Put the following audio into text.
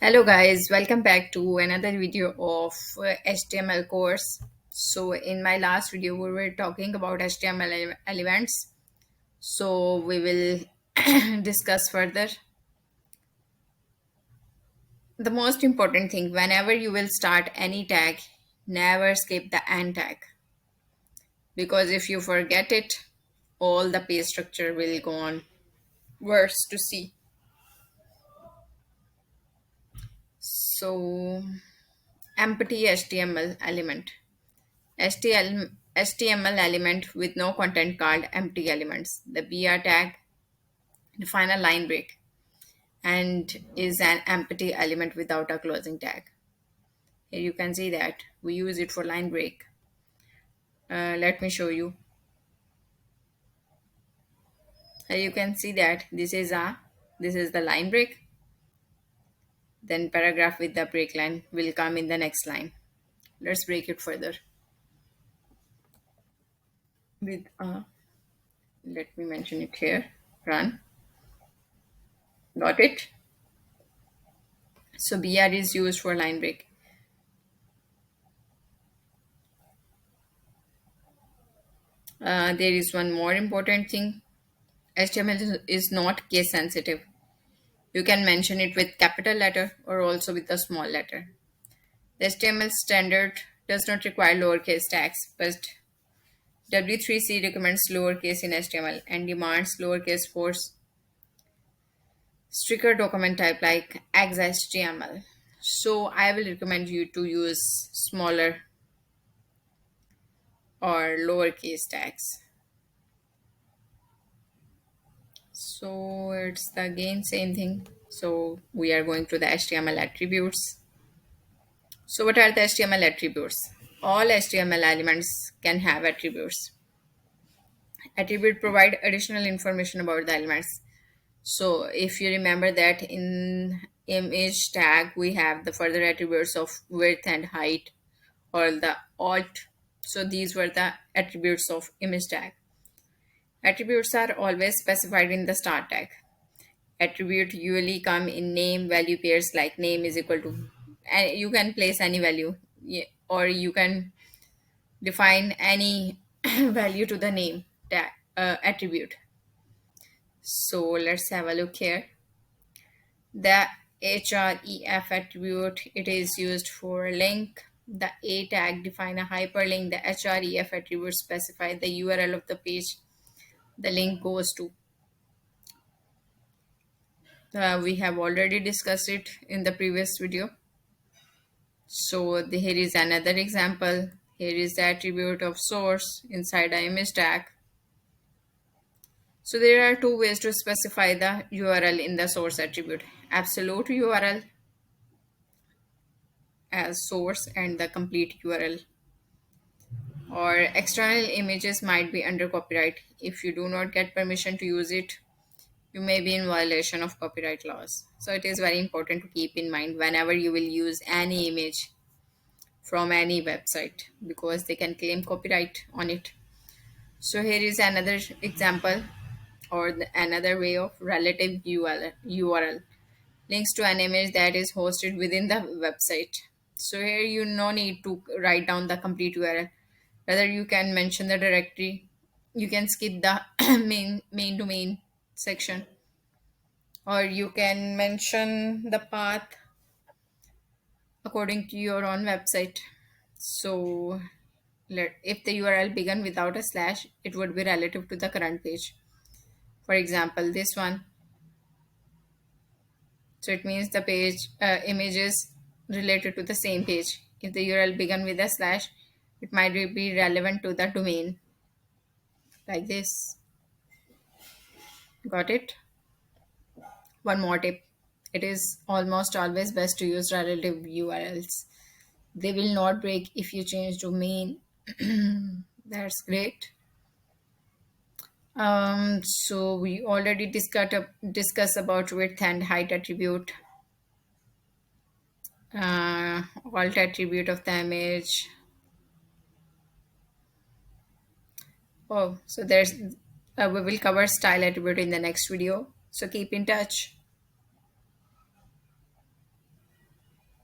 Hello guys, welcome back to another video of HTML course. So in my last video we were talking about HTML elements. So we will discuss further. The most important thing whenever you will start any tag, never skip the end tag because if you forget it, all the page structure will go on worse to see. So empty HTML element. HTML element with no content called empty elements. The BR tag define a line break and is an empty element without a closing tag. Here you can see that we use it for line break. Let me show you. Here you can see that this is the line break. Then paragraph with the break line will come in the next line. Let's break it further with let me mention it here. Run. Got it? So BR is used for line break. There is one more important thing. HTML is not case sensitive. You can mention it with capital letter or also with a small letter. The HTML standard does not require lowercase tags, but W3C recommends lowercase in HTML and demands lowercase for stricter document type like XHTML. So I will recommend you to use smaller or lowercase tags. So it's the again same thing. So we are going to the HTML attributes. So what are the HTML attributes? All HTML elements can have attributes. Attribute provide additional information about the elements. So if you remember that in image tag we have the further attributes of width and height or the alt. So these were the attributes of image tag. Attributes are always specified in the start tag. Attribute usually come in name value pairs like name is equal to, and you can place any value, or you can define any value to the name tag attribute. So let's have a look here. The href attribute, it is used for link. The a tag define a hyperlink. The href attribute specify the URL of the page the link goes to. We have already discussed it in the previous video. So here is another example. Here is the attribute of source inside the image tag. So there are two ways to specify the URL in the source attribute. Absolute URL as source and the complete URL. Or external images might be under copyright. If you do not get permission to use it, you may be in violation of copyright laws. So it is very important to keep in mind whenever you will use any image from any website because they can claim copyright on it. So here is another example or another way of relative URL. Links to an image that is hosted within the website. So here you no need to write down the complete URL. Rather you can mention the directory. You can skip the main to main section, or you can mention the path according to your own website. So if the URL began without a slash, it would be relative to the current page. For example, this one. So it means the page image is related to the same page. If the URL began with a slash, it might be relevant to the domain. Like this. Got it? One more tip. It is almost always best to use relative URLs. They will not break if you change domain. That's great. So we already discussed about width and height attribute, alt attribute of the image. Oh, so there's we will cover style attribute in the next video. So keep in touch.